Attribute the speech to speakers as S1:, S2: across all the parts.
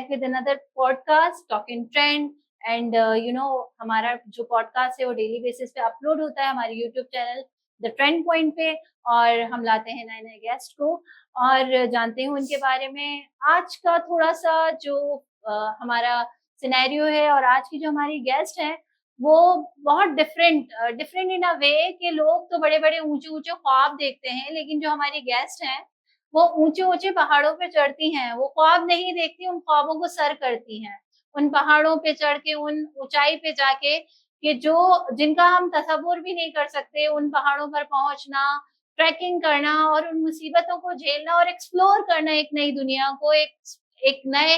S1: with another podcast, Talk in Trend. And हमारा जो podcast है वो डेली बेसिस पे अपलोड होता है हमारे YouTube channel the trend point पे। और हम लाते हैं नए नए गेस्ट को और जानते हैं उनके बारे में। आज का थोड़ा सा जो हमारा सिनेरियो है और आज की जो हमारी गेस्ट है वो बहुत डिफरेंट इन अ वे कि लोग तो बड़े बड़े ऊंचे ऊंचे ख्वाब देखते हैं, लेकिन जो हमारी गेस्ट हैं वो ऊंचे ऊंचे पहाड़ों पे चढ़ती हैं। वो ख्वाब नहीं देखती, उन ख्वाबों को सर करती हैं। उन पहाड़ों पे चढ़ के, उन ऊंचाई पे जाके कि जो जिनका हम तसव्वुर भी नहीं कर सकते, उन पहाड़ों पर पहुंचना, ट्रैकिंग करना और उन मुसीबतों को झेलना और एक्सप्लोर करना, एक नई दुनिया को, एक नए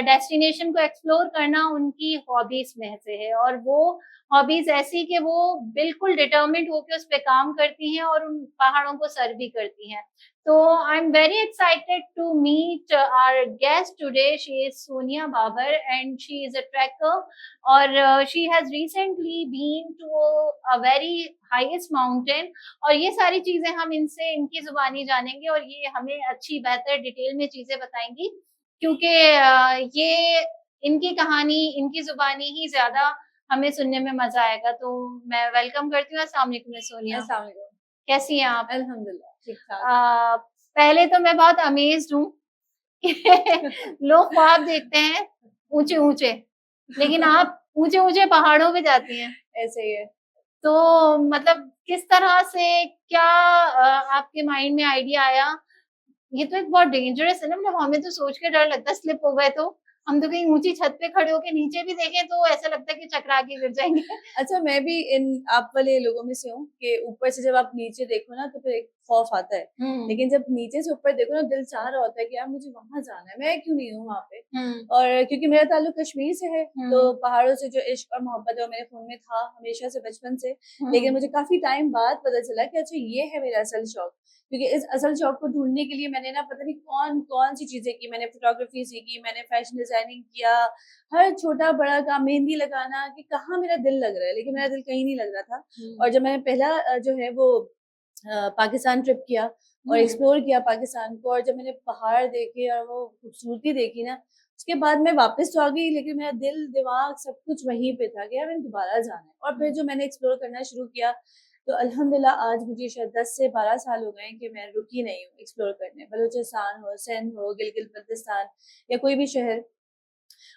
S1: डेस्टिनेशन को एक्सप्लोर करना उनकी हॉबीज में से है। और वो हॉबीज ऐसी कि वो बिल्कुल डिटर्मिन्ड होकर उस पे काम करती हैं और उन पहाड़ों को सर भी करती हैं। So I'm very excited to meet our guest today. She is Sonia Babar and she is a trekker, और she has recently been to a very highest mountain। और ये सारी चीजें हम इनसे इनकी जुबानी जानेंगे और ये हमें अच्छी बेहतर डिटेल में चीजें बताएंगी, क्योंकि ये इनकी कहानी इनकी जुबानी ही ज्यादा हमें सुनने में मजा आएगा। तो मैं वेलकम करती हूँ। अस्सलाम वालेकुम सोनिया।
S2: अस्सलाम वालेकुम।
S1: कैसी हैं आप?
S2: अल्हम्दुलिल्लाह ठीक ठाक।
S1: पहले तो मैं बहुत अमेज्ड हूँ कि लोग ख्वाब देखते हैं ऊंचे ऊंचे, लेकिन आप ऊंचे ऊंचे पहाड़ों पे जाती हैं।
S2: ऐसे ही है।
S1: तो मतलब किस तरह से, क्या आपके माइंड में आइडिया आया? ये तो एक बहुत डेंजरस है ना, मतलब हमें तो सोच के डर लगता है स्लिप हो गए तो। हम तो कहीं ऊंची छत पे खड़े होके नीचे भी देखें तो ऐसा लगता है कि चकरा के गिर जाएंगे।
S2: अच्छा, मैं भी इन आप वाले लोगों में से हूँ कि ऊपर से जब आप नीचे देखो ना तो फिर एक खौफ आता है, लेकिन जब नीचे से ऊपर देखो ना दिल चाह रहा होता है कि यार मुझे वहां जाना है, मैं क्यों नहीं हूँ वहां पे। और क्योंकि मेरा ताल्लुक कश्मीर से है तो पहाड़ों से जो इश्क और मोहब्बत है वो मेरे खून में था हमेशा से, बचपन से। लेकिन मुझे काफी टाइम बाद पता चला कि अच्छा ये है मेरा असल शौक। क्योंकि इस असल शौक को ढूंढने के लिए मैंने ना पता नहीं कौन कौन सी चीजें की। मैंने फोटोग्राफी सीखी, मैंने फैशन डिजाइनिंग किया, हर छोटा बड़ा काम, मेहंदी लगाना, कि कहाँ मेरा दिल लग रहा है, लेकिन मेरा दिल कहीं नहीं लग रहा था। और जब मैंने पहला जो है वो पाकिस्तान ट्रिप किया और एक्सप्लोर किया पाकिस्तान को, और जब मैंने पहाड़ देखे और वो खूबसूरती देखी ना, उसके बाद मैं वापस तो आ गई, लेकिन मेरा दिल दिमाग सब कुछ वहीं पे था कि यार मैंने दोबारा जाना है। और फिर जो मैंने एक्सप्लोर करना शुरू किया तो अल्हम्दुलिल्लाह आज मुझे शायद 10 से 12 साल हो गए कि मैं रुकी नहीं हूँ एक्सप्लोर करने। बलूचिस्तान हो, सिंध हो, गिलगित बल्तिस्तान या कोई भी शहर।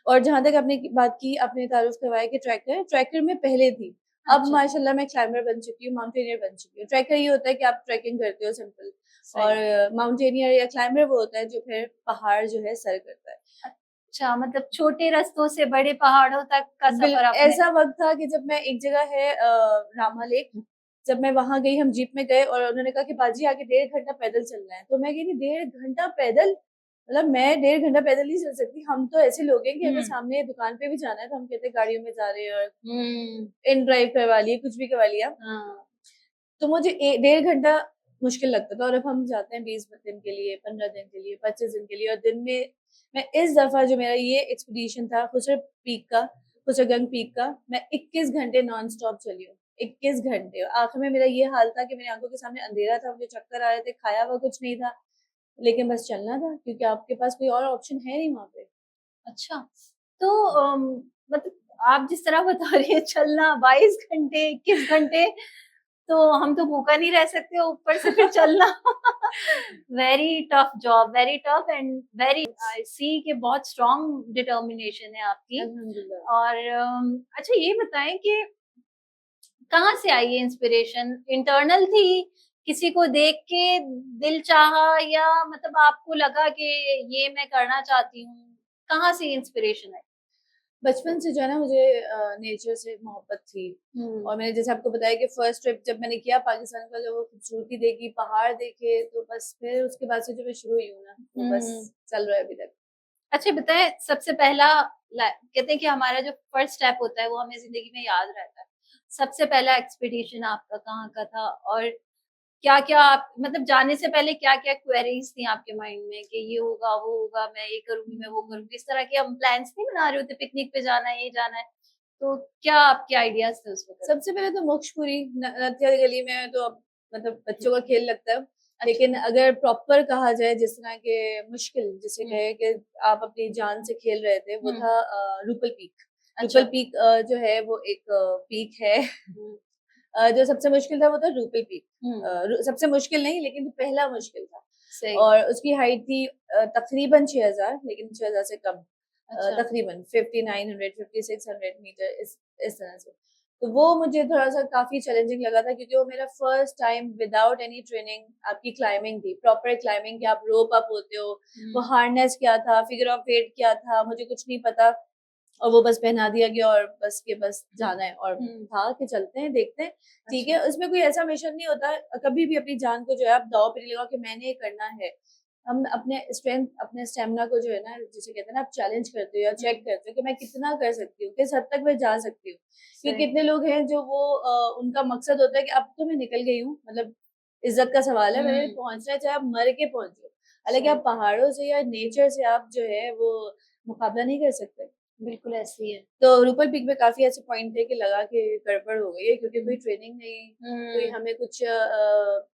S2: और जहाँ तक आपने बात की, आपने तारुफ करवाया कि ट्रैकर में पहले थी। अब माशाल्लाह मैं क्लाइंबर बन चुकी हूँ, माउंटेनियर बन चुकी हूँ। ट्रैकर ये होता है कि आप ट्रैकिंग करते हो सिंपल, और माउंटेनियर या क्लाइंबर वो होता है जो फिर पहाड़ जो है सर करता है।
S1: अच्छा, मतलब छोटे रास्तों से बड़े पहाड़ों तक का सफर आपने।
S2: ऐसा वक्त था कि जब मैं एक जगह है रामा लेक, जब मैं वहां गई, हम जीप में गए और उन्होंने कहा कि बाजी आगे 1.5 घंटा पैदल चलना है। तो मैं कही 1.5 घंटा पैदल, मतलब मैं 1.5 घंटा पैदल नहीं चल सकती। हम तो ऐसे लोग हैं कि अगर सामने दुकान पे भी जाना है तो हम कहते हैं गाड़ियों में जा रहे हैं और इन ड्राइव करवा लिए, कुछ भी करवा लिया। तो मुझे 1.5 घंटा मुश्किल लगता था। और अब हम जाते हैं 20 दिन के लिए, 15 दिन के लिए, 25 दिन के लिए। और दिन में मैं इस दफा जो मेरा ये एक्सपीडिशन था खुसरगंज पीक का, मैं 21 घंटे नॉन स्टॉप चली हूँ। 21 घंटे। आखिर में मेरा ये हाल था कि मेरी आंखों के सामने अंधेरा था, मुझे चक्कर आ रहे थे, खाया हुआ कुछ नहीं था, लेकिन बस चलना था क्योंकि आपके पास कोई और ऑप्शन है नहीं वहाँ पे।
S1: अच्छा, तो मतलब आप जिस तरह बता रही है चलना 22 घंटे 21 घंटे, तो हम तो भूखा नहीं रह सकते, ऊपर से फिर चलना। Very tough job, very tough and very, I see कि बहुत स्ट्रॉन्ग डिटर्मिनेशन है आपकी। और अच्छा ये बताएं कि कहाँ से आई ये इंस्पिरेशन? इंटरनल थी, किसी को देख के दिल चाहा, या मतलब आपको लगा कि ये मैं करना चाहती हूँ? कहाँ से इंस्पिरेशन आई?
S2: बचपन से जो है ना मुझे नेचर से मोहब्बत थी। और मैंने जैसे आपको बताया कि फर्स्ट ट्रिप जब मैंने किया पाकिस्तान का, जब वो खूबसूरती देखी, पहाड़ देखे, तो बस फिर उसके बाद से जो मैं शुरू हुई हूँ ना, वो बस चल रहा है अभी तक।
S1: अच्छा बताएं, सबसे पहला कहते हैं कि हमारा जो फर्स्ट स्टेप होता है वो हमें जिंदगी में याद रहता है। सबसे पहला एक्सपीडिशन आपका कहाँ का था और क्या क्या आप, मतलब जाने से पहले क्या क्या क्वेरीज थी आपके माइंड में कि ये होगा वो होगा, मैं ये करूंगी मैं वो करूंगी, इस तरह के हम प्लान्स नहीं बना रहे होते, पिकनिक पे जाना है ये जाना है, तो क्या आपके आइडियाज थे उस वक्त?
S2: सबसे पहले तो मोक्षपुरी नथिया गली में तो मतलब बच्चों का खेल लगता है। लेकिन अगर प्रॉपर कहा जाए जिस तरह के मुश्किल जिसे कहे कि आप अपनी जान से खेल रहे थे, वो था रूपल पीक। रूपल पीक जो है वो एक पीक है जो सबसे मुश्किल था, वो था रूपल पीक। सबसे मुश्किल नहीं, लेकिन जो पहला मुश्किल था। और उसकी हाइट थी तकरीबन 6000, लेकिन 6000 से कम, तकरीबन 5900 5600 मीटर, इस तरह से। तो वो मुझे थोड़ा सा काफी चैलेंजिंग लगा था, क्योंकि वो मेरा first time without any training आपकी क्लाइंबिंग थी, प्रॉपर क्लाइंबिंग, कि आप रोप अप होते हो, वो हार्नेस क्या था, फिगर ऑफ वेट क्या था, मुझे कुछ नहीं पता, और वो बस पहना दिया गया और बस के बस जाना है, और था कि चलते हैं, देखते हैं, ठीक है। उसमें कोई ऐसा मिशन नहीं होता कभी भी अपनी जान को जो है आप दाव पे नहीं लगाओ कि मैंने ये करना है। हम अपने स्ट्रेंथ, अपने स्टेमिना को जो है ना, जिसे कहते हैं ना, आप चैलेंज करते हो या चेक करते हो कि मैं कितना कर सकती हूँ, किस हद तक मैं जा सकती हूँ। क्योंकि कितने लोग हैं जो वो उनका मकसद होता है कि अब तो मैं निकल गई हूँ, मतलब इज्जत का सवाल है, मैंने पहुंचना है, चाहे आप मर के पहुंचो। हालांकि आप पहाड़ों से या नेचर से आप जो है वो मुकाबला नहीं कर सकते।
S1: बिल्कुल ऐसी है।
S2: तो रूपल पीक में काफी ऐसे पॉइंट थे कि लगा कि गड़बड़ हो गई है, क्योंकि कोई ट्रेनिंग नहीं, कोई हमें कुछ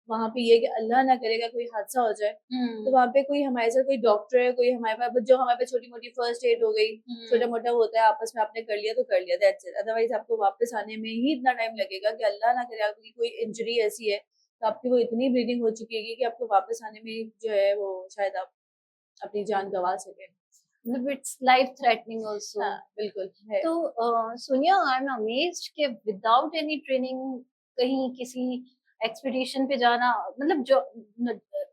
S2: वहां पे ये कि अल्लाह ना करेगा कोई हादसा हो जाए, तो वहाँ पे कोई हमारे साथ कोई डॉक्टर है, कोई हमारे पास जो हमारे पे छोटी मोटी फर्स्ट एड हो गई, छोटा मोटा होता है आपस में, आपने कर लिया तो कर लिया, दैट्स इट। अदरवाइज आपको वापस आने में ही इतना टाइम लगेगा कि अल्लाह ना करे आपकी कोई इंजरी ऐसी है तो आपकी वो इतनी ब्लीडिंग हो चुकी है कि आपको वापस आने में जो है वो शायद आप अपनी जान गंवा सके।
S1: It's life threatening also.
S2: हाँ, बिल्कुल है।
S1: तो सोनिया, आई एम अमेज्ड कि विदाउट एनी ट्रेनिंग कहीं किसी एक्सपीडिशन पे जाना, मतलब जो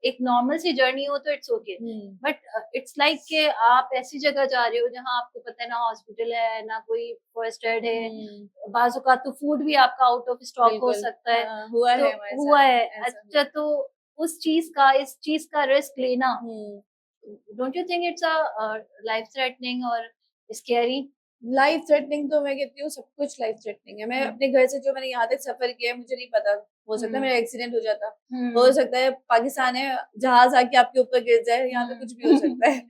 S1: एक नॉर्मल सी जर्नी हो तो it's okay, but it's like कि आप ऐसी जगह जा रहे हो जहां आपको पता है ना हॉस्पिटल है ना कोई फर्स्ट एड है, बाजू का तो फूड भी आपका आउट ऑफ स्टॉक हो सकता है। हुआ है। अच्छा, तो उस चीज का, इस चीज का रिस्क लेना, don't you think it's a life threatening और स्कैरी?
S2: लाइफ थ्रेटनिंग तो मैं कहती हूँ सब कुछ लाइफ थ्रेटनिंग है। मैं अपने घर से जो मैंने यहाँ तक सफर किया है, मुझे नहीं पता, हो सकता है मेरा एक्सीडेंट हो जाता, हो सकता है पाकिस्तान है जहाज आके आपके ऊपर गिर जाए, यहाँ पे कुछ भी हो सकता है।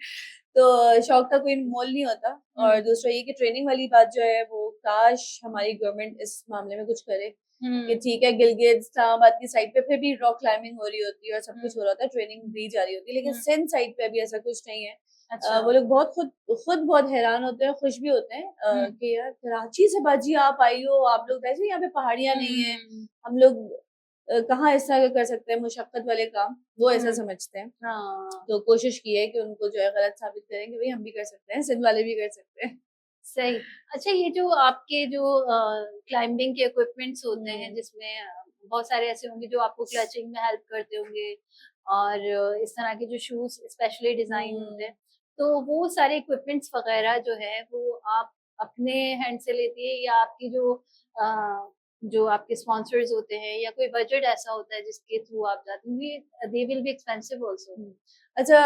S2: तो शौक का कोई मोल नहीं होता। और दूसरा ये कि ट्रेनिंग वाली बात जो है वो काश हमारी गवर्नमेंट इस मामले में कुछ करे कि ठीक है, गिलगित इस्लामाबाद की साइड पे फिर भी रॉक क्लाइंबिंग हो रही होती है और सब कुछ हो रहा होता है, ट्रेनिंग दी जा रही होती है, लेकिन सिंध साइड पे अभी ऐसा कुछ नहीं है। अच्छा। वो लोग बहुत खुद बहुत हैरान होते हैं, खुश भी होते हैं कि यार कराची से बाजी आप आई हो, आप लोग वैसे यहाँ पे पहाड़ियां नहीं है, हम लोग कहाँ इस तरह कर सकते हैं मुशक्कत वाले काम, वो ऐसा समझते हैं। तो कोशिश की है कि उनको जो है गलत साबित करेंगे, भाई हम भी कर सकते हैं, सिंध वाले भी कर सकते हैं।
S1: सही। अच्छा, ये जो आपके जो क्लाइंबिंग के इक्विपमेंट्स होते हैं, जिसमें बहुत सारे ऐसे होंगे जो आपको क्लचिंग में हेल्प करते होंगे, और इस तरह के जो शूज स्पेशली डिजाइन होते हैं, तो वो सारे इक्विपमेंट्स वगैरह जो है वो आप अपने हैंड से लेती है, या आपकी जो आपके स्पॉन्सर्स होते हैं, या कोई बजट ऐसा होता है जिसके थ्रू आप जाते हैं? They will be expensive also.
S2: अच्छा,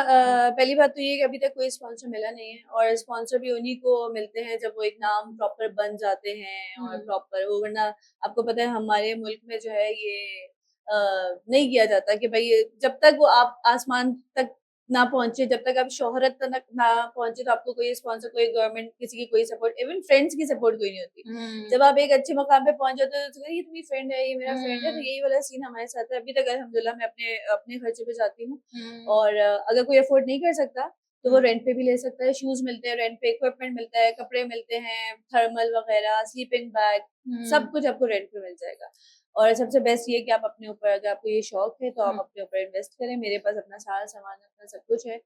S2: पहली बात तो ये कि अभी तक कोई स्पॉन्सर मिला नहीं है, और स्पॉन्सर भी उन्हीं को मिलते हैं जब वो एक नाम प्रॉपर बन जाते हैं और प्रॉपर वो, वरना आपको पता है हमारे मुल्क में जो है ये नहीं किया जाता कि भाई जब तक वो आप आसमान तक ना पहुंचे, जब तक आप शोहरत तक ना पहुंचे, तो आपको कोई स्पॉन्सर, कोई गवर्नमेंट, किसी की कोई सपोर्ट, इवन फ्रेंड्स की सपोर्ट कोई नहीं होती। जब आप एक अच्छे मकाम पे पहुंच जाते हो तो ये तुम्हारी फ्रेंड है, ये मेरा फ्रेंड है, तो यही वाला सीन हमारे साथ है। अभी तक अल्हम्दुलिल्लाह मैं अपने अपने खर्चे पे जाती हूँ, और अगर कोई अफोर्ड नहीं कर सकता तो वो रेंट पे भी ले सकता है। शूज मिलते हैं रेंट पे, इक्विपमेंट मिलता है, कपड़े मिलते हैं, थर्मल वगैरह, स्लीपिंग बैग, सब कुछ आपको रेंट पे मिल जाएगा। और सबसे बेस्ट ये कि आप अपने ऊपर, अगर आपको ये शौक है तो आप अपने ऊपर इन्वेस्ट करें। मेरे पास अपना सारा सामान, अपना सब कुछ है,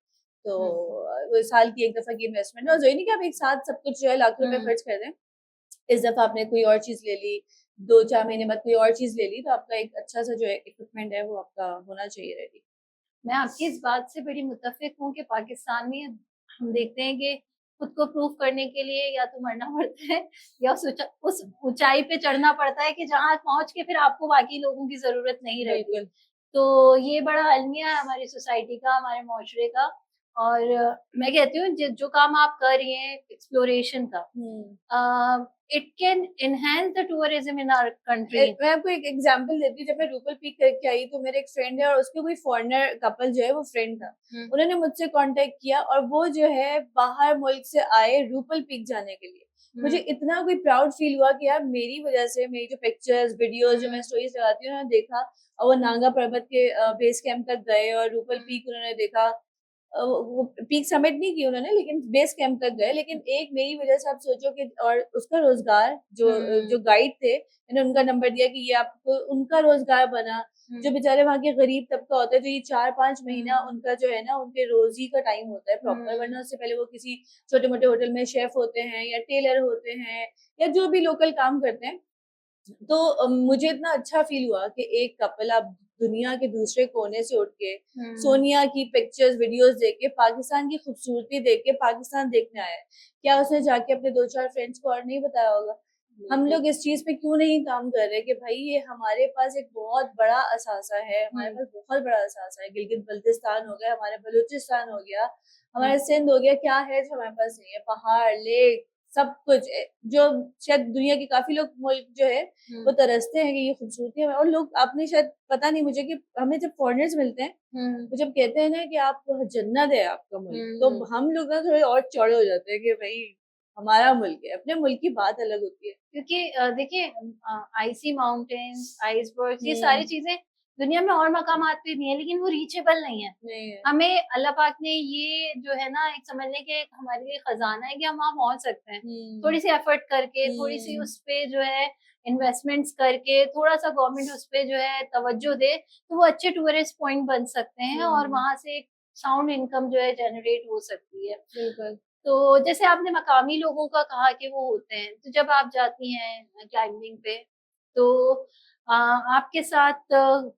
S2: तो वो साल की एक दफा की इन्वेस्टमेंट है, और जो नहीं कि आप एक साथ सब कुछ जो है लाख रुपए खर्च कर दें। इस दफा आपने कोई और चीज ले ली, 2-4 महीने बाद कोई और चीज ले ली, तो आपका एक अच्छा सा जो इक्विपमेंट है वो आपका होना चाहिए रेडी।
S1: मैं आपकी इस बात से बड़ी मुत्तफिक हूँ कि पाकिस्तान में हम देखते हैं कि खुद को प्रूव करने के लिए या तो मरना पड़ता है, या उस ऊंचाई पे चढ़ना पड़ता है कि जहां पहुंच के फिर आपको बाकी लोगों की जरूरत नहीं रहती। तो ये बड़ा अलमिया है हमारी सोसाइटी का, हमारे माशरे का। और मैं कहती हूँ जो काम आप कर रही हैं एक्सप्लोरेशन का, it can enhance the tourism in our country.
S2: मैं आपको एक एग्जांपल देती हूँ। जब मैं रूपल पीक करके आई तो मेरे एक फ्रेंड है, और उसके कोई फॉरेनर कपल जो है वो फ्रेंड था, उन्होंने मुझसे कांटेक्ट किया, और वो जो है बाहर मुल्क से आए रूपल पीक जाने के लिए। मुझे इतना कोई प्राउड फील हुआ कि यार मेरी वजह से मेरी जो पिक्चर्स वीडियोस जो मैं स्टोरीज लगाती हूँ उन्होंने देखा, और वो नांगा पर्वत के बेस कैंप तक गए और रूपल पीक उन्होंने देखा। वो पीक समिट नहीं की उन्होंने, लेकिन बेस कैंप तक गए। लेकिन एक मेरी वजह से आप सोचो कि, और उसका रोजगार जो गाइड थे, मैंने उनका नंबर दिया कि ये आपको, उनका रोजगार बना। जो बेचारे वहाँ के गरीब तबका होता है, जो ये 4-5 महीना उनका जो है ना, उनके रोजी का टाइम होता है प्रॉपर, वरना उससे पहले वो किसी छोटे मोटे होटल में शेफ होते हैं या टेलर होते हैं या जो भी लोकल काम करते हैं। तो मुझे इतना अच्छा फील हुआ कि एक कपल अब दुनिया के दूसरे कोने से उठ के सोनिया की पिक्चर्स वीडियोस देख के, पाकिस्तान की खूबसूरती देख के पाकिस्तान देखने आया है। क्या उसने जाके अपने 2-4 फ्रेंड्स को और नहीं बताया होगा? हम लोग इस चीज पे क्यों नहीं काम कर रहे कि भाई ये हमारे पास एक बहुत बड़ा असासा है, हमारे पास बहुत बड़ा असासा है। गिलगित बल्तिस्तान हो गया, हमारे बलूचिस्तान हो गया, हमारा सिंध हो गया, क्या है जो हमारे पास नहीं है? पहाड़, लेक, सब कुछ जो शायद दुनिया के काफी लोग मुल्क जो है वो तरसते हैं कि ये खूबसूरती है। और लोग, आपने शायद पता नहीं मुझे, कि हमें जब फॉरेनर्स मिलते हैं तो जब कहते हैं ना कि आप जन्नत है आपका मुल्क, तो हम लोग ना थोड़े और चौड़े हो जाते हैं कि भाई हमारा मुल्क है। अपने मुल्क की बात अलग होती है,
S1: क्योंकि देखिए आइसी माउंटेन्स, आइसबर्ग, ये सारी चीजें दुनिया में और मकामात पे भी हैं, लेकिन वो रीचेबल नहीं है। हमें अल्लाह पाक ने ये जो है ना, एक समझ लें कि हमारे लिए खजाना है कि हम वहाँ पहुंच सकते हैं। थोड़ी सी एफर्ट करके, थोड़ी सी उस पे जो है इन्वेस्टमेंट्स करके, थोड़ा सा गवर्नमेंट उस पे जो है तवज्जो दे, तो वो अच्छे टूरिस्ट पॉइंट बन सकते हैं और वहां से एक साउंड इनकम जो है जनरेट हो सकती है।
S2: बिल्कुल।
S1: तो जैसे आपने मकामी लोगों का कहा कि वो होते हैं, तो जब आप जाती हैं क्लाइंबिंग पे, तो आपके साथ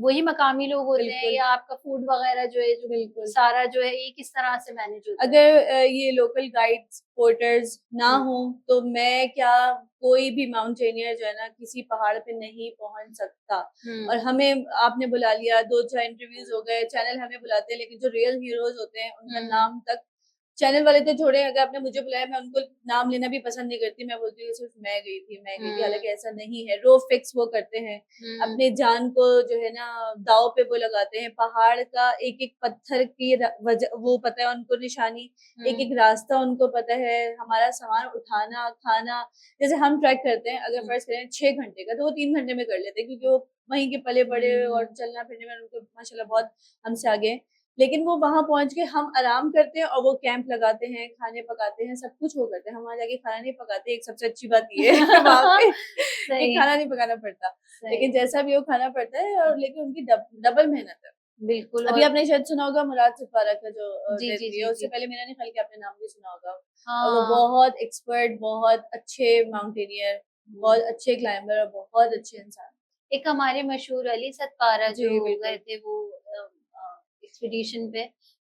S1: वही मकामी लोग होते हैं या आपका फूड वगैरह जो है, जो
S2: बिल्कुल
S1: सारा जो है ये किस तरह से मैनेज होता है?
S2: अगर ये लोकल गाइड्स पोर्टर्स ना हो तो मैं क्या, कोई भी माउंटेनियर जो है ना किसी पहाड़ पे नहीं पहुंच सकता। और हमें आपने बुला लिया, 2-4 इंटरव्यूज हो गए, चैनल हमें बुलाते हैं, लेकिन जो रियल हीरोज होते हैं उनका नाम तक, चैनल वाले तो छोड़े, अगर आपने मुझे बुलाया मैं उनको नाम लेना भी पसंद नहीं करती। मैं बोलती हूँ सिर्फ मैं गई थी, हालांकि ऐसा नहीं है। रो फिक्स वो करते हैं, अपने जान को जो है ना दाव पे वो लगाते हैं। पहाड़ का एक एक पत्थर की वो पता है उनको, निशानी, एक एक रास्ता उनको पता है। हमारा सामान उठाना, खाना, जैसे हम ट्रैक करते हैं, अगर फर्ज करें 6 घंटे का, तो वो 3 घंटे में कर लेते हैं, क्योंकि वो वहीं के पले बड़े और चलना फिरने में उनको माशाल्लाह बहुत हमसे आगे हैं। लेकिन वो वहां पहुंच के हम आराम करते हैं और वो कैंप लगाते हैं, खाने पकाते हैं, सब कुछ वो करते हैं। हम वहां जाके खाना नहीं पकाते, एक सबसे अच्छी बात ये है वहां पे कि खाना नहीं पकाना पड़ता, लेकिन जैसा भी वो खाना पड़ता है। और लेकिन उनकी डबल मेहनत है।
S1: बिल्कुल।
S2: अभी आपने शायद सुना होगा मुराद सिपारा का जो
S1: जी,
S2: डेथ
S1: जी,
S2: हुई
S1: जी,
S2: है, उससे
S1: जी।
S2: पहले मेरा नहीं ख्याल कि आपने नाम भी सुना होगा। और वो बहुत एक्सपर्ट, बहुत अच्छे माउंटेनियर, बहुत अच्छे क्लाइंबर और बहुत अच्छे इंसान।
S1: एक हमारे मशहूर अली सतपारा
S2: जी,
S1: जो
S2: बिल्कुल।
S1: गए थे वो एक्सपीडिशन पे,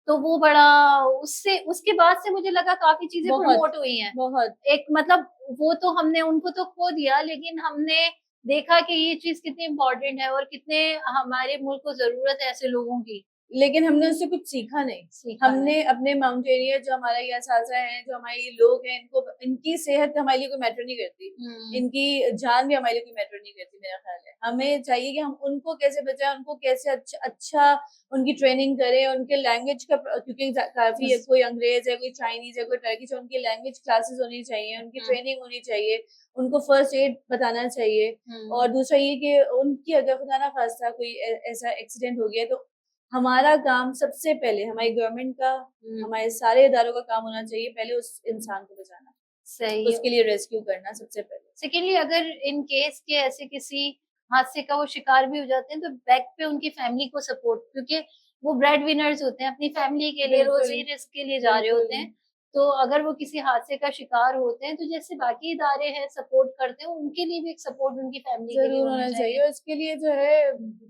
S1: तो वो बड़ा, उससे उसके बाद से मुझे लगा काफी चीजें
S2: बहुत
S1: प्रमोट हुई हैं।
S2: बहुत
S1: एक मतलब वो तो हमने उनको तो खो दिया, लेकिन हमने देखा कि ये चीज कितनी इम्पोर्टेंट है और कितने हमारे मुल्क को जरूरत है ऐसे लोगों की।
S2: लेकिन हमने उससे कुछ सीखा नहीं। हमने अपने माउंटेनियर जो हमारा ये असासा है, जो हमारे ये लोग हैं, इनको, इनकी सेहत हमारे लिए कोई मैटर नहीं करती, इनकी जान भी हमारे लिए कोई मैटर नहीं करती। मेरा ख्याल है हमें चाहिए कि हम उनको कैसे बचाएं, उनको कैसे अच्छा उनकी ट्रेनिंग करें, उनके लैंग्वेज का, क्योंकि काफी है, कोई अंग्रेज है, कोई चाइनीज है, कोई टर्किश है, उनकी लैंग्वेज क्लासेस होनी चाहिए, उनकी ट्रेनिंग होनी चाहिए, उनको फर्स्ट एड बताना चाहिए। और दूसरा ये कि उनकी अगर खुदा ना खास्ता कोई ऐसा एक्सीडेंट हो गया, तो हमारा काम सबसे पहले, हमारी गवर्नमेंट का, हमारे सारे इदारों का काम होना चाहिए पहले उस इंसान को बचाना,
S1: सही,
S2: उसके लिए रेस्क्यू करना सबसे पहले।
S1: सेकेंडली, अगर इन केस के ऐसे किसी हादसे का वो शिकार भी हो जाते हैं, तो बैक पे उनकी फैमिली को सपोर्ट, क्योंकि वो ब्रेड विनर्स होते हैं, अपनी फैमिली के लिए रोजी रिस्क के लिए जा रहे होते हैं। तो अगर वो किसी हादसे का शिकार होते हैं, तो जैसे बाकी इदारे हैं सपोर्ट करते हैं, उनके लिए भी एक सपोर्ट उनकी फैमिली के लिए होना चाहिए।
S2: और इसके लिए जो है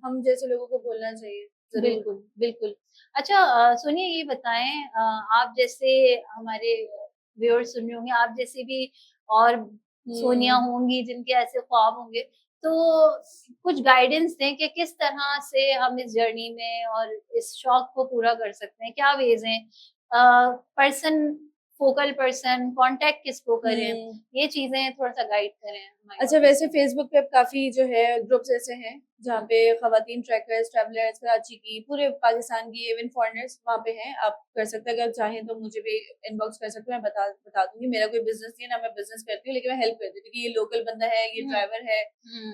S2: हम जैसे लोगों को बोलना चाहिए।
S1: बिल्कुल, बिल्कुल। अच्छा, सुनिए, ये बताएं, आप जैसे हमारे व्यूअर्स सुन रहे होंगे, आप जैसे भी और सोनिया होंगी जिनके ऐसे ख्वाब होंगे, तो कुछ गाइडेंस दें कि किस तरह से हम इस जर्नी में और इस शौक को पूरा कर सकते हैं, क्या वेज हैं? पर्सन, फोकल पर्सन, कांटेक्ट किसको करें, ये चीजें थोड़ा सा गाइड करें हमारे।
S2: अच्छा, वैसे फेसबुक पे काफी जो है ग्रुप्स ऐसे हैं जहाँ पे खवातीन ट्रैकर्स, ट्रैवलर्स कराची की, पूरे पाकिस्तान की, इवन फॉरेनर्स वहाँ पे हैं। आप कर सकते हैं, अगर चाहें तो मुझे भी इनबॉक्स कर सकते हो, मैं बता दूंगी। मेरा कोई बिजनेस नहीं है, ना मैं बिजनेस करती हूँ, लेकिन मैं हेल्प करती हूँ क्योंकि ये लोकल बंदा है, ये ड्राइवर है,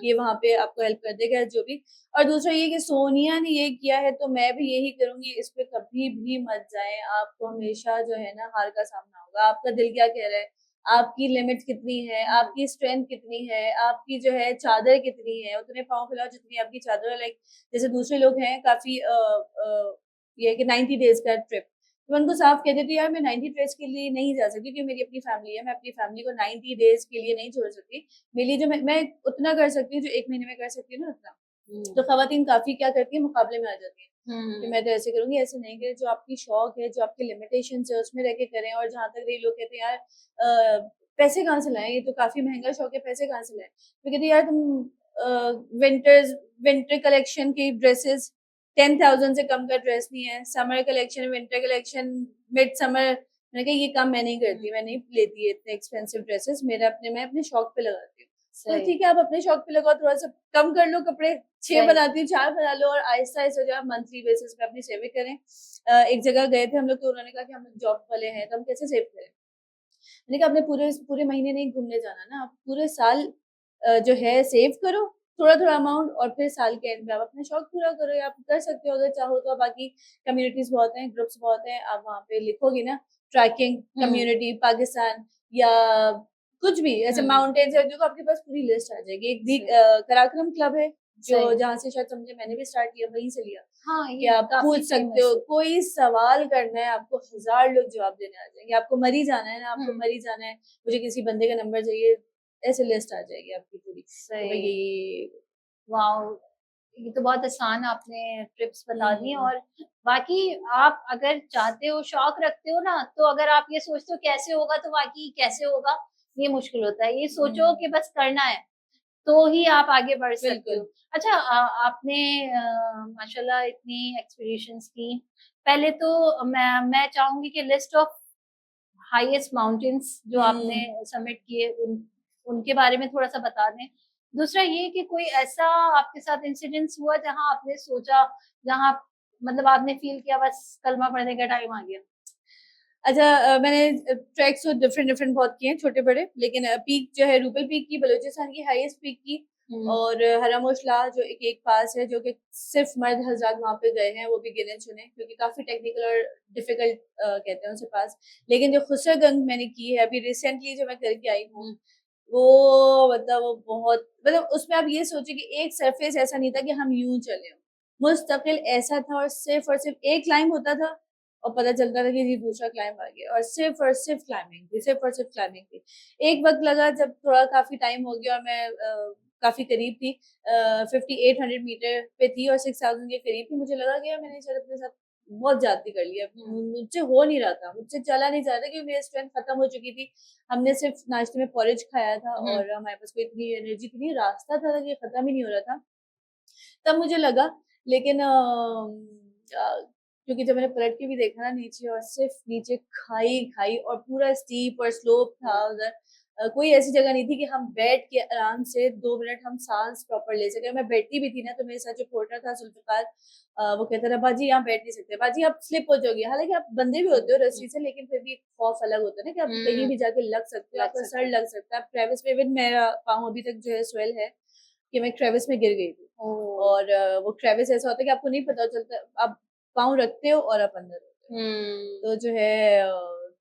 S2: ये वहाँ पे आपको हेल्प कर देगा जो भी। और दूसरा ये कि सोनिया ने ये किया है तो मैं भी यही करूंगी, इस पे कभी भी मत जाएं। आपको हमेशा जो है ना हार का सामना होगा। आपका दिल क्या कह रहा है, आपकी लिमिट कितनी है, आपकी स्ट्रेंथ कितनी है, आपकी जो है चादर कितनी है, उतने पाँव फैलाओ जितनी आपकी चादर। लाइक जैसे दूसरे लोग हैं काफी ये है कि 90 डेज का ट्रिप, तो मैं उनको साफ कह देती यार मैं 90 डेज के लिए नहीं जा सकती, क्योंकि मेरी अपनी फैमिली है, मैं अपनी फैमिली को 90 डेज के लिए नहीं छोड़ सकती। मेरे लिए जो मैं उतना कर सकती हूँ जो 1 महीने में कर सकती हूँ ना, उतना। तो खवातीन काफी क्या करती है, मुकाबले में आ जाती है कि मैं तो ऐसे करूंगी, ऐसे नहीं करे। जो आपकी शौक है, जो आपकी लिमिटेशन है, उसमें रह के करें। और जहाँ तक ये लोग कहते हैं यार पैसे कहाँ से लाएं, ये तो काफी महंगा शौक है, पैसे कहाँ से लाएं, तो कहते यार तुम विंटर कलेक्शन की ड्रेसेस 10,000 से कम का ड्रेस नहीं है, summer collection, winter collection, mid summer, मैंने कहा ये काम मैं नहीं करती, मैं नहीं लेती है इतने एक्सपेंसिव ड्रेसेस, मैं अपने शौक पे लगाती हूँ। तो ठीक है, आप अपने शौक पे लगाओ, थोड़ा सा कम कर लो कपड़े, 6 बनाती हूँ 4 बना लो, और आहिस्ता आहिस्ता जो आप मंथली बेसिस पे अपनी सेविंग करें। एक जगह गए थे हम लोग, तो उन्होंने कहा कि हम लोग जॉब वाले हैं तो हम कैसे सेव करें। मैंने कहा आपने पूरे पूरे महीने नहीं घूमने जाना ना, आप पूरे साल जो है सेव करो थोड़ा थोड़ा अमाउंट, और फिर साल के एंड में आप अपना शौक पूरा करो। या आप कर सकते हो अगर चाहो तो। बाकी कम्युनिटीज बहुत हैं, ग्रुप्स बहुत हैं, आप वहाँ पे लिखोगी ना ट्रैकिंग कम्युनिटी पाकिस्तान या कुछ भी ऐसे माउंटेन्स है, जो आपके पास पूरी लिस्ट आ जाएगी। एक दी कराक्रम क्लब है जो जहाँ से शायद समझे मैंने भी स्टार्ट किया, वहीं से लिया। हाँ, कि आप पूछ सकते हो, कोई सवाल करना है आपको, 1000 लोग जवाब देने आ जाएंगे। आपको मरी जाना है ना, आपको मरी जाना है, मुझे किसी बंदे का नंबर चाहिए, ऐसे लिस्ट आ जाएगी आपकी पूरी। सही,
S1: वाओ, ये तो बहुत आसान आपने ट्रिप्स बता दी। और बाकी आप अगर चाहते हो, शौक रखते हो ना, तो अगर आप ये सोचते हो कैसे होगा, तो बाकी कैसे होगा ये मुश्किल होता है। ये सोचो कि बस करना है तो ही आप आगे बढ़ सकते हो। अच्छा, आपने माशाल्लाह इतनी एक्सपीडिशंस की। पहले तो मैं चाहूंगी कि लिस्ट ऑफ हाईएस्ट माउंटेन्स जो आपने सबमिट किए उनके बारे में थोड़ा सा बता दें। दूसरा ये कि कोई ऐसा आपके साथ इंसिडेंस हुआ जहां आपने सोचा, जहां मतलब आपने फील किया बस कलमा पढ़ने का टाइम आ गया।
S2: अच्छा, मैंने ट्रैक्स तो डिफरेंट डिफरेंट बहुत किए हैं, छोटे बड़े, लेकिन पीक जो है रूपल पीक की, बलूचिस्तान की हाईएस्ट पीक की, और हरामोशला जो एक पास है, जो कि सिर्फ मर्द हजरात वहाँ पे गए हैं, वो भी गिने चुने, क्योंकि काफी टेक्निकल और डिफिकल्ट कहते हैं उनसे पास। लेकिन जो खुसरगंज मैंने की है अभी रिसेंटली, जो मैं करके आई हूँ, वो मतलब वो बहुत, मतलब उसमें आप ये सोचिए कि एक सरफेस ऐसा नहीं था कि हम यूं चले, मुस्तकिल ऐसा था, और सिर्फ एक क्लाइंब होता था और पता चलता था कि जी दूसरा क्लाइंब आ गया, और सिर्फ क्लाइंबिंग थी, सिर्फ और सिर्फ क्लाइंबिंग थी। एक वक्त लगा जब थोड़ा काफी टाइम हो गया और मैं काफी करीब थी, 5800 मीटर पे थी और 6000 के करीब थी, मुझे लगा कि यार मैंने शायद अपने साथ बहुत ज्यादा कर लिया, मुझसे हो नहीं रहा था, मुझसे चला नहीं जा रहा था, क्योंकि मेरी स्ट्रेंथ खत्म हो चुकी थी। हमने सिर्फ नाश्ते में पॉरेज खाया था और हमारे पास कोई इतनी एनर्जी थी नहीं, रास्ता था कि खत्म ही नहीं हो रहा था, तब मुझे लगा। लेकिन क्योंकि जब मैंने पलट के भी देखा ना नीचे, और सिर्फ नीचे खाई खाई, और पूरा स्टीप और स्लोप था उधर, कोई ऐसी जगह नहीं थी कि हम बैठ के आराम से 2 मिनट हम सांस प्रॉपर ले सके। मैं बैठती भी थी ना, तो मेरे साथ जो पोर्टर था जुल्फिकार, वो कहता था बाजी यहाँ बैठ नहीं सकते, बाजी आप स्लिप हो जाओगे। हालांकि आप बंदे भी होते हो रस्सी से, लेकिन फिर भी एक खौफ अलग होता है ना कि आप कहीं भी जाके लग सकते हो, आपका सर लग सकता है। ट्रेविस में इवन मेरा पाँव अभी तक जो है स्वेल है कि मैं ट्रेविस में गिर गई थी। और वो ट्रेविस ऐसा होता है कि आपको नहीं पता चलता, आप पाँव रखते हो और आप अंदर होते हो। तो जो है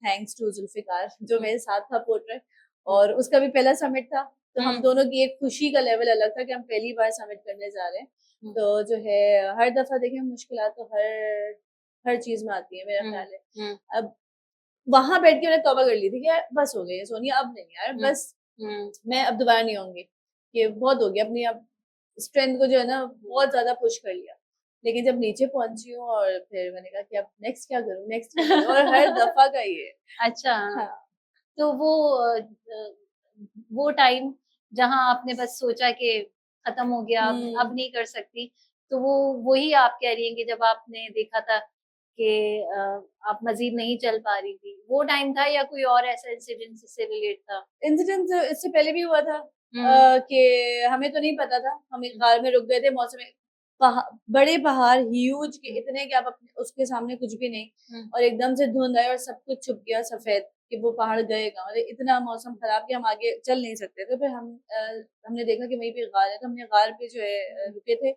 S2: थैंक्स टू जुल्फिकार जो मेरे साथ था पोर्टर, और उसका भी पहला समिट था, तो हम दोनों की एक खुशी का लेवल अलग था कि हम पहली बार समिट करने जा रहे हैं। तो जो है हर दफा देखिए मुश्किलात तो हर चीज में आती है, मेरा ख्याल है। अब वहां बैठ के मैंने तौबा कर ली थी कि यार बस हो गई है सोनिया, अब नहीं यार, बस मैं अब दोबारा नहीं आऊंगी, कि बहुत हो गया, अपनी अब स्ट्रेंथ को जो है ना बहुत ज्यादा पुश कर लिया। लेकिन जब नीचे पहुंची हूँ, और फिर मैंने कहा कि अब नेक्स्ट क्या करूँ, नेक्स्ट क्या करूँ, और हर दफा का ये।
S1: अच्छा, हाँ। तो वो टाइम जहां आपने बस सोचा कि खत्म हो गया, अब नहीं कर सकती, तो वो वही आप कह रही हैं कि जब आपने देखा था कि आप मजीद नहीं चल पा रही थी, वो टाइम था, या कोई और ऐसा इंसिडेंट इससे रिलेट था?
S2: इंसिडेंट इससे पहले भी हुआ था, कि हमें तो नहीं पता था, हम एक गार में रुक गए थे, मौसम बड़े पहाड़ ह्यूज के इतने कि आप अपने उसके सामने कुछ भी नहीं, और एकदम से धुंध आई और सब कुछ छुप गया सफेद कि वो पहाड़ गएगा, और इतना मौसम खराब कि हम आगे चल नहीं सकते थे। फिर हमने देखा कि वहीं पे गार है, तो हमने गार पे जो है रुके थे,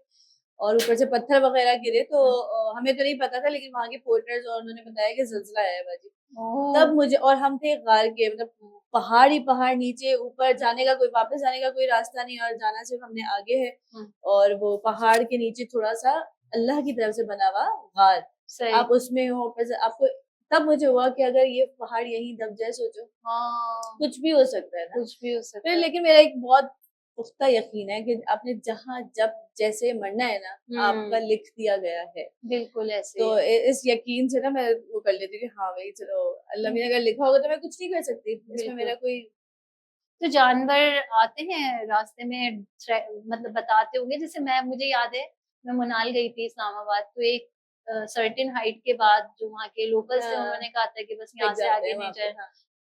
S2: और ऊपर से पत्थर वगैरह गिरे, तो हमें तो नहीं पता था, लेकिन वहाँ के पोर्टर्स और उन्होंने बताया कि जिलजिला आया है बाजी। तब मुझे, और हम थे गार के, मतलब पहाड़ ही पहाड़, नीचे ऊपर जाने का कोई, वापस जाने का कोई रास्ता नहीं, और जाना सिर्फ हमने आगे है, और वो पहाड़ के नीचे थोड़ा सा अल्लाह की तरफ से बना हुआ गार, आप उसमें हो, आपको तब मुझे हुआ कि अगर ये पहाड़ यहीं दब जाए, सोचो कुछ भी हो सकता है ना, कुछ भी हो सकता है। लेकिन मेरा एक बहुत पुख्ता यकीन है कि आपने जहाँ जब जैसे मरना है ना, आपका लिख दिया गया है, बिल्कुल ऐसे। तो इस यकीन से ना मैं वो कर लेती हूँ कि हाँ भाई चलो, अल्लाह ने अगर लिखा होगा तो मैं कुछ नहीं कर सकती, इसमें मेरा कोई।
S1: तो जानवर आते हैं रास्ते में, मतलब बताते होंगे, जैसे मुझे याद है मैं मुनाल गई थी इस्लामाबाद, तो एक सर्टेन हाइट के बाद जो वहाँ के लोकल्स थे उन्होंने कहा था कि बस यहाँ से आगे नहीं जाए,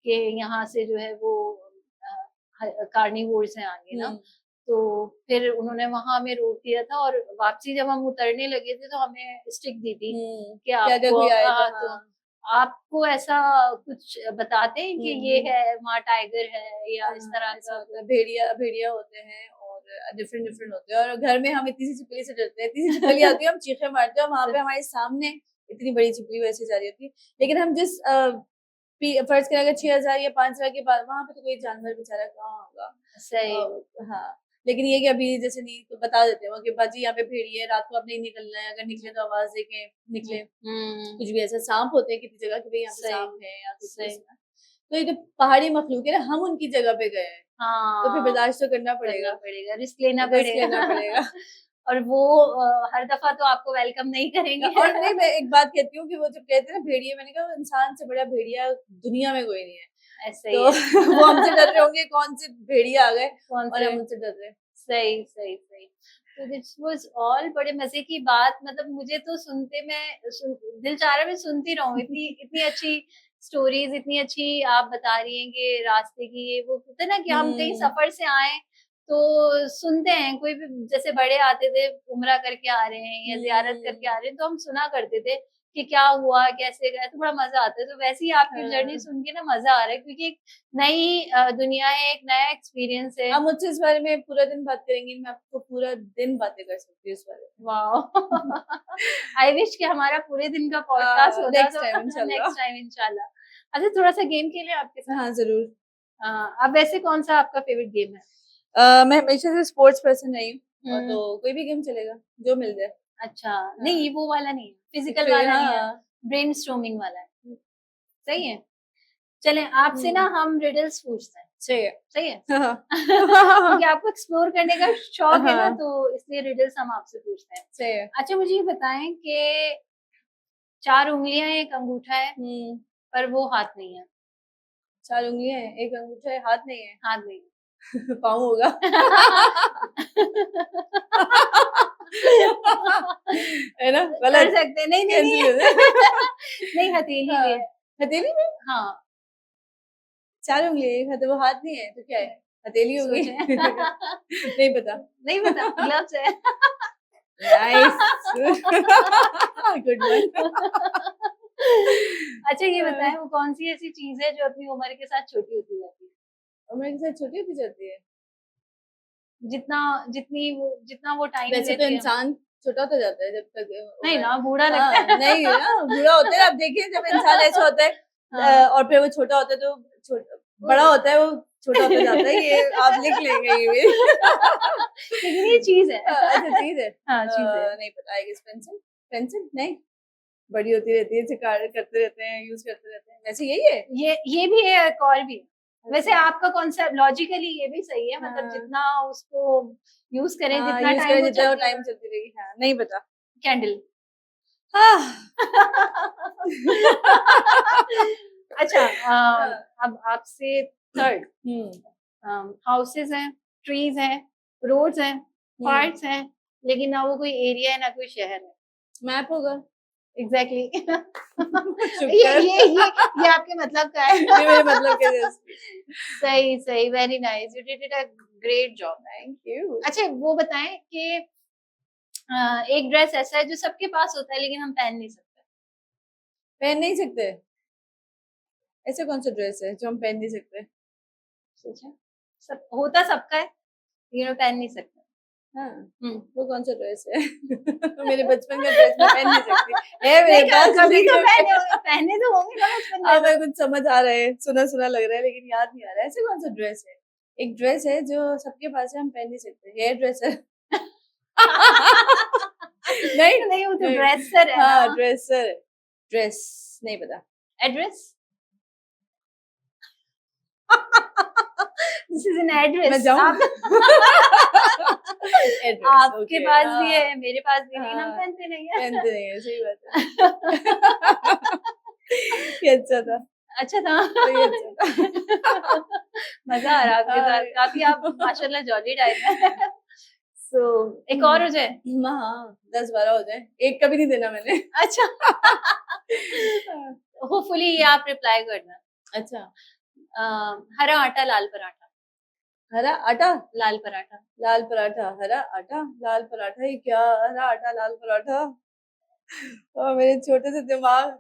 S1: कि यहाँ से जो है वो कार्निवोर्स हैं आगे ना, तो फिर उन्होंने वहां हमें रोक दिया था, और वापसी जब हम उतरने लगे थे तो हमें स्टिक दी थी कि आपको, आपको ऐसा कुछ बताते हैं कि ये है वहाँ टाइगर है या इस तरह का,
S2: भेड़िया होते हैं, और डिफरेंट होते हैं, और घर में हम इतनी सी छिपकली से डरते हैं, इतनी सी छिपकली आती है हम चीखे मारते हैं, वहाँ पे हमारे सामने इतनी बड़ी छिपकली वैसे जा रही होती है। लेकिन हम जिस फर्ज करें अगर 6000 या 5000 के बाद, वहाँ पे तो कोई जानवर बेचारा कहाँ होगा, सही। हाँ, लेकिन ये कि अभी जैसे नहीं तो बता देते हो कि बाजी यहाँ पे भेड़िए, रात को अब नहीं निकलना है, अगर निकले तो आवाज दे के निकले, कुछ भी ऐसा, सांप होते हैं किसी जगह कि भाई यहाँ पे सांप है या कुछ ऐसा, तो ये तो पहाड़ी मखलूक है ना, हम उनकी जगह पे गए हैं, तो फिर बर्दाश्त तो करना पड़ेगा, रिस्क लेना पड़ेगा।
S1: और वो हर दफा तो आपको वेलकम नहीं करेंगे।
S2: और नहीं, मैं एक बात कहती हूँ कि वो जब कहते हैं ना भेड़िया, मैंने कहा इंसान से बड़ा भेड़िया दुनिया में कोई नहीं है, ऐसे तो वो हमसे डर रहे होंगे कौन से भेड़िया आ गए और हम उनसे डर रहे।
S1: सही। तो दिस वाज ऑल, बड़े मजे की बात, मतलब मुझे तो सुनते दिल चाह रहा है मैं सुनती रहूं, इतनी अच्छी स्टोरीज, इतनी अच्छी आप बता रही हैं कि रास्ते की, ये वो होता है ना कि हम कहीं सफर से आए तो सुनते हैं, कोई भी जैसे बड़े आते थे उम्रा करके आ रहे हैं या जियारत करके आ रहे हैं, तो हम सुना करते थे कि क्या हुआ कैसे गए, तो बड़ा मजा आता है। तो वैसे ही आपकी जर्नी सुन के ना मजा आ रहा है, क्योंकि एक नई दुनिया है, एक नया एक्सपीरियंस है।
S2: आप मुझसे इस बारे में पूरा दिन बात करेंगी, मैं आपको पूरा दिन बातें कर सकती हूँ इस बारे में।
S1: वाह आई विश कि हमारा पूरे दिन का पॉडकास्ट होता, नेक्स्ट टाइम इंशाल्लाह। अच्छा, थोड़ा सा गेम खेलें आपके साथ?
S2: हाँ जरूर।
S1: अब वैसे कौन सा आपका फेवरेट गेम है?
S2: मैं हमेशा से स्पोर्ट्स पर्सन रही हूँ, तो कोई भी गेम चलेगा जो मिल जाए।
S1: अच्छा, नहीं वो वाला नहीं है, फिजिकल वाला नहीं है, ब्रेनस्टॉर्मिंग वाला है, सही है। चलें, आपसे ना हम रिडल्स पूछते हैं। सही है क्योंकि आपको एक्सप्लोर करने का शौक है ना, तो इसलिए रिडल्स हम आपसे पूछते हैं। सही है। अच्छा, मुझे ये बताएं कि 4 उंगलियां एक अंगूठा है, पर वो हाथ नहीं है।
S2: 4 उंगलियां हैं, एक अंगूठा है, हाथ नहीं है।
S1: हाथ नहीं
S2: पाँव होगा। है ना,
S1: कर सकते नहीं नहीं हथेली भी है।
S2: हथेली में?
S1: हाँ,
S2: 4 उंगलियां है तो वो हाथ नहीं है, तो क्या है? हथेली होगी। नहीं पता
S1: ग्लव्स है।
S2: Nice good one.
S1: अच्छा, ये बताएं वो कौन सी ऐसी चीज है जो अपनी उम्र के साथ छोटी होती जाती है?
S2: उम्र के साथ छोटी होती जाती है?
S1: जितना वो टाइम
S2: वैसे तो इंसान छोटा होता जाता है जब तक
S1: नहीं ना, बूढ़ा लगता है।
S2: नहीं ना, बूढ़ा होता है। आप देखिए जब इंसान ऐसा होता है और फिर वो छोटा होता है तो बड़ा होता है, वो छोटा होता जाता है। ये आप लिख लेंगे ये
S1: कितनी चीज है।
S2: अच्छा चीज है।
S1: हाँ, चीज है।
S2: नहीं पता है। पेंसिल नहीं, बड़ी होती रहती है, इसे करते रहते हैं, यूज करते रहते हैं। वैसे यही है,
S1: ये भी है, एक और भी। वैसे आपका कॉन्सेप्ट लॉजिकली ये भी सही है, मतलब जितना उसको यूज करें, जितना
S2: टाइम चलती रहेगी। हाँ, नहीं पता।
S1: कैंडल। अच्छा, अब आपसे थर्ड, हाउसेस हैं, ट्रीज हैं, रोड्स हैं, पार्क्स हैं, लेकिन ना वो कोई एरिया है ना कोई शहर है।
S2: मैप होगा।
S1: एग्जैक्टली ये आपके मतलब का है।
S2: ये मेरे मतलब के जैसे।
S1: सही, very nice, you did it a great job.
S2: Thank you.
S1: अच्छा वो बताएं कि एक ड्रेस ऐसा है जो सबके पास होता है लेकिन हम पहन नहीं सकते।
S2: पहन नहीं सकते? ऐसा कौन सा ड्रेस है जो हम पहन नहीं सकते?
S1: सोचा सब होता सबका है लेकिन हम पहन नहीं सकते।
S2: हाँ, वो कौन सा ड्रेस है? मेरे बचपन का ड्रेस मैं पहन नहीं सकती है मेरे
S1: नहीं,
S2: पास।
S1: कभी तो पहने तो होंगे ना बचपन में।
S2: मेरे कुछ समझ आ रहा है, सुना सुना लग रहा है लेकिन याद नहीं आ रहा है। ऐसे कौन सा ड्रेस है? एक ड्रेस है जो सबके पास है, हम पहन नहीं सकते। Hairdresser. नहीं
S1: नहीं वो तो ड्रेसर है।
S2: हाँ ड्रेसर। ड्रेस नहीं पता।
S1: Address. This is an address.
S2: मैं जाऊँ?
S1: आपके पास भी है, मेरे पास भी नहीं, हम पहनते नहीं है।
S2: पहनते नहीं है, सही बात है। ये अच्छा था।
S1: अच्छा था। मजा आ रहा आपके साथ, काफी आप माशाल्लाह जॉली टाइप है। सो एक और हो जाए।
S2: हाँ 10-12 हो जाए, एक का भी नहीं देना मैंने।
S1: अच्छा। होपफुली ये आप रिप्लाई करना।
S2: अच्छा।
S1: हरा आटा लाल पराठा।
S2: हरा आटा
S1: लाल पराठा।
S2: लाल पराठा। हरा आटा लाल पराठा, ये क्या? हरा आटा लाल पराठा। और मेरे छोटे से दिमाग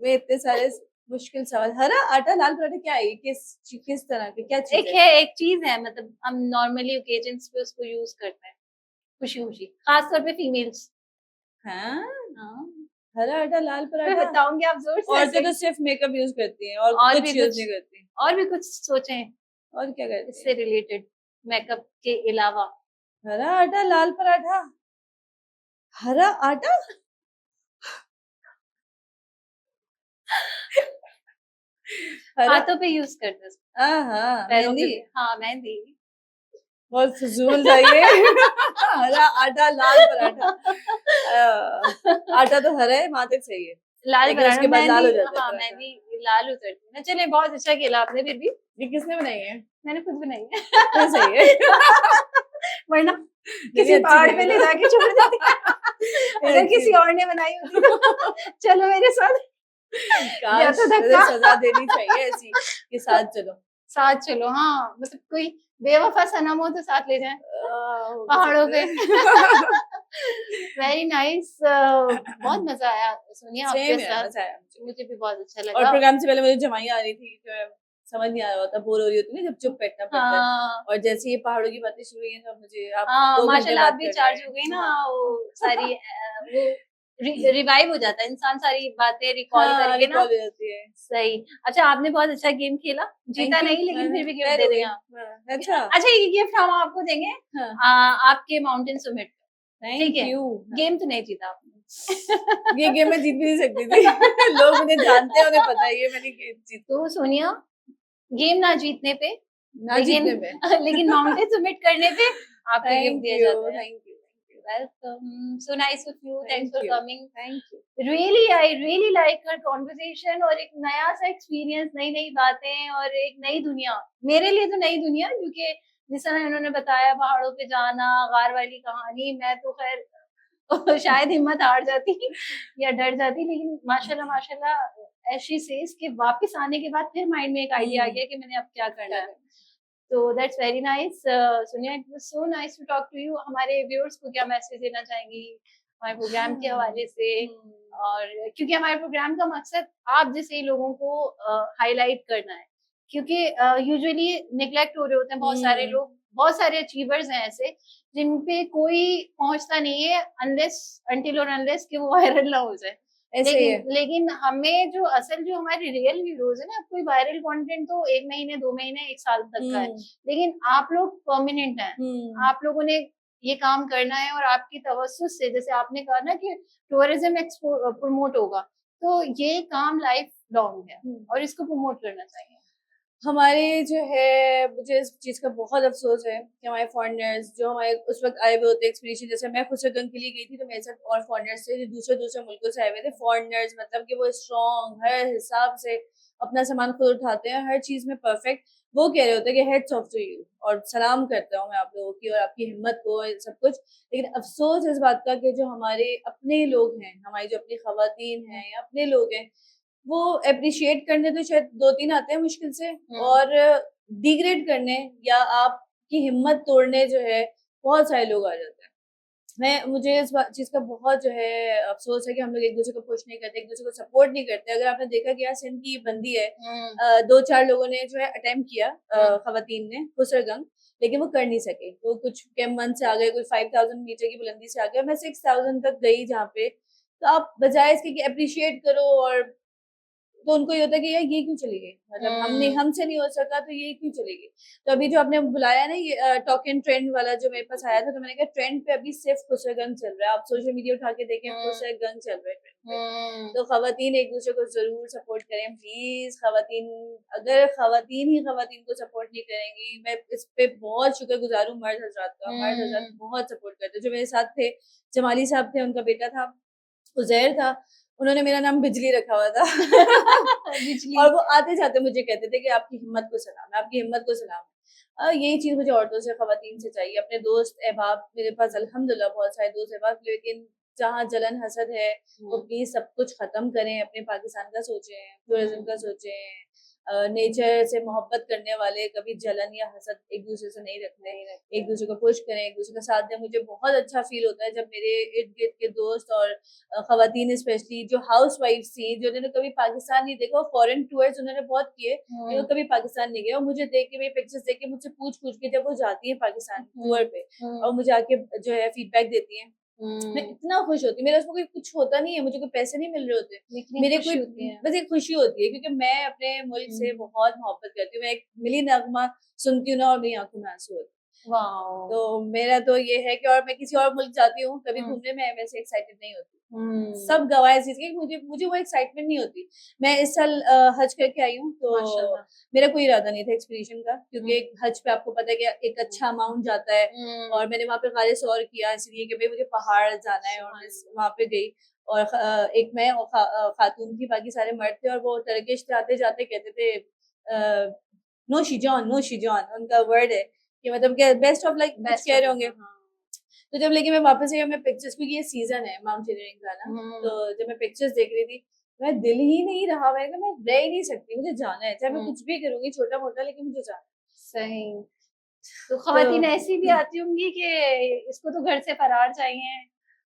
S2: में इतने सारे मुश्किल सवाल। हरा आटा लाल पराठा क्या है? किस तरह की क्या चीज है?
S1: एक चीज है, मतलब हम नॉर्मली ओकेजन्स पे उसको यूज करते हैं खुशी खुशी, खास तौर पे फीमेल्स।
S2: हाँ हरा आटा लाल पराठा
S1: बताऊंगी आप जोर से।
S2: औरतें तो सिर्फ मेकअप यूज करती हैं और कुछ यूज नहीं करती।
S1: और भी कुछ सोचें
S2: और क्या करती
S1: इससे रिलेटेड मेकअप के अलावा।
S2: हरा आटा लाल पराठा। हरा आटा
S1: हाथों पे यूज करते हैं।
S2: मेहंदी।
S1: हाँ मेहंदी।
S2: बहुत फजूल था ये। हरा आटा लाल पराठा। आटा तो हरा है, वहां तक सही है।
S1: लाल पराठा
S2: उसके बाद लाल हो जाता है।
S1: हाँ मेहंदी लाल उतरती है। चले बहुत अच्छा खेला आपने। फिर भी
S2: ये किसने बनाई है?
S1: मैंने खुद बनाई है।
S2: सही है।
S1: वरना किसी पहाड़ पे ले जाके छोड़ देती। अगर किसी और ने बनाई होती तो चलो मेरे साथ।
S2: काश सजा देनी चाहिए ऐसी कि साथ चलो।
S1: हाँ मतलब कोई बेवफा सनम हो तो साथ ले जाए पहाड़ों पे। Very nice. बहुत मजा आया सोनिया आपके साथ। मुझे भी बहुत अच्छा लगा।
S2: और प्रोग्राम से पहले मुझे जमाइयां आ रही थी, समझ नहीं आ रहा होता, बोर हो रही होती ना जब चुप बैठना पड़ता है। और जैसे ये पहाड़ों की बातें शुरू हुई हैं तो मुझे
S1: माशाल्लाह आप भी चार्ज हो गई ना। वो सारी वो रिवाइव हो जाता है इंसान, सारी बातें रिकॉल करके ना। सही। अच्छा आपने बहुत अच्छा गेम खेला, जीता नहीं लेकिन फिर भी गिफ्ट दे देंगे। अच्छा ये गिफ्ट हम आपको देंगे आपके माउंटेन समिट। ठीक है, गेम तो नहीं जीता आपने।
S2: ये गेम मैं जीत भी नहीं सकती थी। लोग मुझे जानते हैं, उन्हें पता है ये मैंने जीत।
S1: तो सोनिया गेम ना जीतने पे लेकिन माउंटेन समिट करने पे आपको गिफ्ट दिया जाता है। Welcome. So nice of you. Thanks for coming.
S2: Thank you.
S1: Really, I really like her conversation और एक नया सा एक्सपीरियंस, नई नई बातें और एक नई दुनिया। मेरे लिए तो नई दुनिया, क्योंकि जिस तरह इन्होंने बताया पहाड़ों पे जाना, गार वाली कहानी, मैं तो खैर शायद हिम्मत हार जाती या डर जाती, लेकिन माशाल्लाह ऐशी से इसके वापस आने के बाद फिर माइंड में एक आइडिया आ गया कि मैंने अब क्या करना है। तो that's very nice. Sonia, it was so nice to talk to you. हमारे व्यूअर्स को क्या मैसेज देना चाहेंगी हमारे प्रोग्राम के हवाले से? और क्योंकि हमारे प्रोग्राम का मकसद आप जैसे लोगों को हाईलाइट करना है, क्योंकि यूजुअली निगलेक्ट हो रहे होते हैं बहुत सारे लोग। बहुत सारे अचीवर्स हैं ऐसे जिन पे कोई पहुंचता नहीं है अनटिल और अनलेस कि वो वायरल ना हो जाए। लेकिन हमें जो हमारे रियल हीरोज है ना, कोई वायरल कंटेंट तो 1 महीने 2 महीने 1 साल तक का है, लेकिन आप लोग परमानेंट हैं। आप लोगों ने ये काम करना है और आपकी तवज्जुह से, जैसे आपने कहा ना कि टूरिज्म प्रमोट होगा, तो ये काम लाइफ लॉन्ग है और इसको प्रमोट करना चाहिए।
S2: हमारे जो है, मुझे इस चीज़ का बहुत अफसोस है कि हमारे फॉरेनर्स जो हमारे उस वक्त आए हुए होते एक्सपीडिशन, जैसे मैं खुद से गन के लिए गई थी तो मेरे साथ और फॉरेनर्स थे जो दूसरे मुल्कों से आए हुए थे। फॉरेनर्स मतलब कि वो स्ट्रॉन्ग, हर हिसाब से अपना सामान खुद उठाते हैं, हर चीज़ में परफेक्ट। वो कह रहे होते हैं कि हेड्स ऑफ टू यू, और सलाम करता हूँ मैं आप लोगों की और आपकी हिम्मत को, सब कुछ। लेकिन अफसोस इस बात का कि जो हमारे अपने लोग हैं, हमारी जो अपनी खवातीन हैं या अपने लोग हैं, वो अप्रिशिएट करने तो शायद 2-3 आते हैं मुश्किल से, और डिग्रेड करने या आप की हिम्मत तोड़ने जो है बहुत सारे लोग आ जाते हैं। मुझे इस चीज का बहुत जो है अफसोस है कि हम लोग एक दूसरे को पुश नहीं करते, एक दूसरे को सपोर्ट नहीं करते। अगर आपने देखा कि सिंध की बंदी है, 2-4 लोगों ने जो है अटेम्प्ट किया, खवातीन ने खुसरगंग, लेकिन वो कर नहीं सके। वो कुछ कैम 1 से आ गए, कुछ 5000 मीटर की बुलंदी से आ गए, मैं 6000 तक गई जहाँ पे। तो आप बजाय इसके कि अप्रिशिएट करो, और तो उनको ये होता है कि यार ये क्यों चली गई, मतलब हमसे नहीं हो सका तो ये क्यों चली गई। तो अभी जो आपने बुलाया ना ये टॉक एंड ट्रेंड वाला जो मेरे पास आया था, तो मैंने कहा ट्रेंड पे अभी सिर्फ खुसरगंज चल रहा है, आप सोशल मीडिया उठा के देखें खुसरगंज चल रहा है ट्रेंड पे। तो खवातीन एक दूसरे को जरूर सपोर्ट करें प्लीज। खवातीन, अगर खवातीन ही खवातीन को सपोर्ट नहीं करेंगी, मैं इस पे बहुत शुक्रगुजार हूँ मर्द हजरात का। मर्द हजरात बहुत सपोर्ट करते, जो मेरे साथ थे जमाली साहब थे, उनका बेटा था उजैर था, उन्होंने मेरा नाम बिजली रखा हुआ था। बिजली। और वो आते जाते मुझे कहते थे कि आपकी हिम्मत को सलाम है, आपकी हिम्मत को सलाम है। यही चीज मुझे औरतों से, खवातीन से चाहिए। अपने दोस्त अहबाब, मेरे पास अल्हम्दुलिल्लाह बहुत सारे दोस्त अहबाब, लेकिन जहाँ जलन हसद है वो प्लीज सब कुछ खत्म करें। अपने पाकिस्तान का सोचें, टूरिज्म का सोचें, नेचर से मोहब्बत करने वाले कभी जलन या हसद एक दूसरे से नहीं रखते, एक दूसरे को पुश करें, एक दूसरे का साथ दें। मुझे बहुत अच्छा फील होता है जब मेरे इर्द गिर्द के दोस्त और खवातीन स्पेशली जो हाउस वाइफ थी, जिन्होंने कभी पाकिस्तान नहीं देखा, फॉरेन टूर्स उन्होंने बहुत किए, वो कभी पाकिस्तान नहीं गए, और मुझे देख के, मेरे पिक्चर्स देख के, मुझसे पूछ पूछ के जब वो जाती है पाकिस्तान टूर पे और मुझे आके जो है फीडबैक देती है, मैं इतना खुश होती हूँ। मेरा उसमें कोई कुछ होता नहीं है, मुझे कोई पैसे नहीं मिल रहे होते, मेरे कोई बस एक खुशी होती है, क्योंकि मैं अपने मुल्क से बहुत मोहब्बत करती हूँ। मैं एक मिली नगमा सुनती हूँ ना और मेरी आंखों में आंसू होते हैं। तो मेरा तो ये है कि, और मैं किसी और मुल्क जाती हूँ कभी घूमने में वैसे एक्साइटेड नहीं होती। सब गवाह इस चीज की, मुझे वो एक्साइटमेंट नहीं होती। मैं इस साल हज करके आई हूँ, तो मेरा कोई इरादा नहीं था एक्सपीडिशन का, क्योंकि हज पे आपको पता है कि एक अच्छा अमाउंट जाता है, और मैंने वहाँ पे गारे सौर किया इसलिए कि भाई मुझे पहाड़ जाना है, और मैं वहाँ पे गई। और एक मैं और खातून थी, बाकी सारे मर्द थे, और वो टर्किश आते जाते कहते थे नोशी जॉन उनका वर्ड है, कि मतलब बेस्ट ऑफ लक कह रहे होंगे। तो जब लेके मैं वापस आई, मैं पिक्चर्स, क्योंकि ये सीजन है माउंटेनियरिंग का ना, तो जब मैं पिक्चर्स देख रही थी, मैं दिल ही नहीं रहा, मैं रह ही नहीं सकती, मुझे जाना है, चाहे मैं कुछ भी करूंगी छोटा मोटा, लेकिन मुझे जाना है। सही।
S1: तो खवातीन ऐसी भी आती होंगी कि इसको तो घर से फरार चाहिए।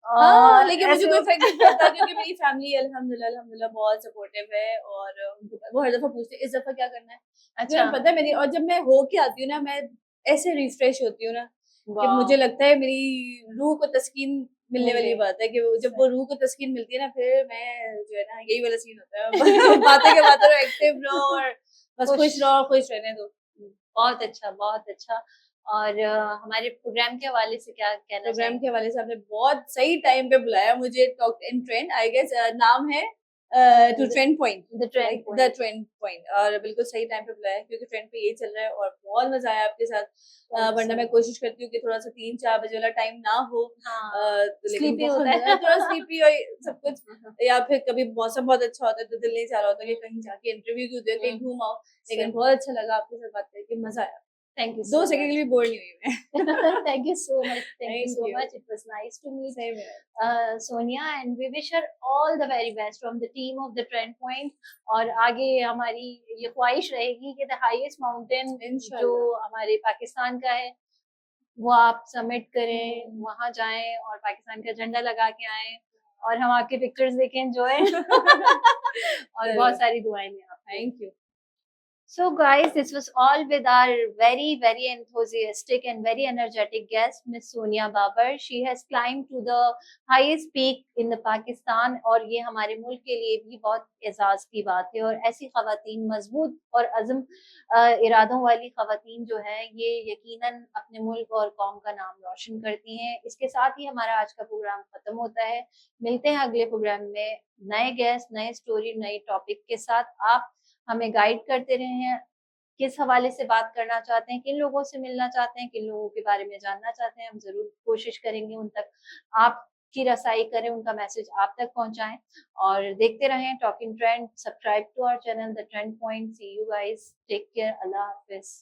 S2: हाँ, लेकिन मुझे कोई फर्क नहीं पड़ता, क्योंकि मेरी फैमिली अल्हम्दुलिल्लाह बहुत सपोर्टिव है, और वो हर दफा पूछते हैं इस दफा क्या करना है। अच्छा, पता है मेरी, और जब मैं हो के आती हूँ ना, मैं ऐसे रिफ्रेश होती हूँ ना, कि मुझे लगता है मेरी रूह को तस्कीन मिलने वाली बात है, कि जब वो रूह को तस्कीन मिलती है ना, फिर मैं जो है ना, यही वाला सीन होता है। बातें के बातें रहो, एक्टिव रहो, और बस खुश रहो, और खुश रहने दो।
S1: बहुत अच्छा, बहुत अच्छा। और हमारे प्रोग्राम के हवाले से क्या कहना?
S2: प्रोग्राम के हवाले से आपने बहुत सही टाइम पे बुलाया मुझे। Talk in trend, I guess नाम है to trend point, the trend point, और बिल्कुल सही टाइम पे बुलाया, क्योंकि ट्रेंड पे यही चल रहा है, और बहुत मजा आया आपके साथ। वरना मैं कोशिश करती हूँ कि थोड़ा सा 3-4 बजे वाला टाइम ना हो,
S1: स्लीपी होता है,
S2: थोड़ा स्लीपी और सब कुछ, या फिर कभी मौसम बहुत अच्छा होता है तो दिल नहीं चाह रहा होता कि कहीं जाके इंटरव्यू क्यों दे, कहीं घूम आओ। लेकिन बहुत अच्छा लगा आपके साथ बात करके, मजा आया।
S1: Thank you.
S2: 2 सेकंड के लिए बोर नहीं हुई मैं।
S1: Thank you so much. Thank you so much. It was nice to meet Sonia, and we wish her all the very best from the team of the Trend Point. और आगे हमारी ये ख्वाहिश रहेगी कि the highest mountain जो हमारे पाकिस्तान का है, वो आप समिट करें, वहाँ जाएं और पाकिस्तान का झंडा लगा के आएं, और हम आपके पिक्चर्स देखें, एंजॉय और बहुत सारी दुआएं दें आप।
S2: Thank you.
S1: So guys, this was all with our very enthusiastic and very energetic guest, Miss Sonia Babar. She has climbed to the highest peak in the Pakistan, और ये हमारे मुल्क के लिए भी बहुत एजाज की बात है। और ऐसी खवातीन, मजबूत और अज़म इरादों वाली खवातीन जो है, ये यकीनन अपने मुल्क और कौम का नाम रोशन करती हैं। इसके साथ ही हमारा आज का प्रोग्राम खत्म होता है। मिलते हैं अगले प्रोग्राम में नए गेस्ट, नए स्टोरी, नई टॉपिक के साथ। आप हमें गाइड करते रहे हैं, किस हवाले से बात करना चाहते हैं, किन लोगों से मिलना चाहते हैं, किन लोगों के बारे में जानना चाहते हैं, हम जरूर कोशिश करेंगे उन तक आपकी रसाई करें, उनका मैसेज आप तक पहुंचाएं। और देखते रहें talking trend. Subscribe to our channel the trend point. See you guys, take care, अल्लाह हाफिज।